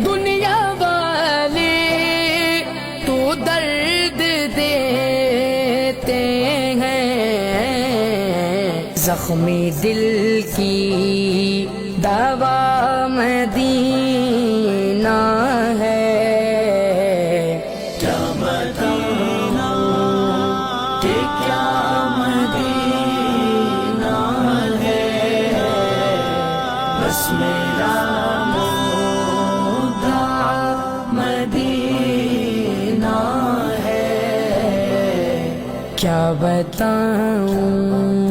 دنیا والے تو درد دیتے ہیں، زخمی دل کی دوا مدینہ ہے۔ کیا بتاؤں کہ کیا مدینہ ہے، بس میرا مدعا مدینہ ہے۔ کیا بتاؤں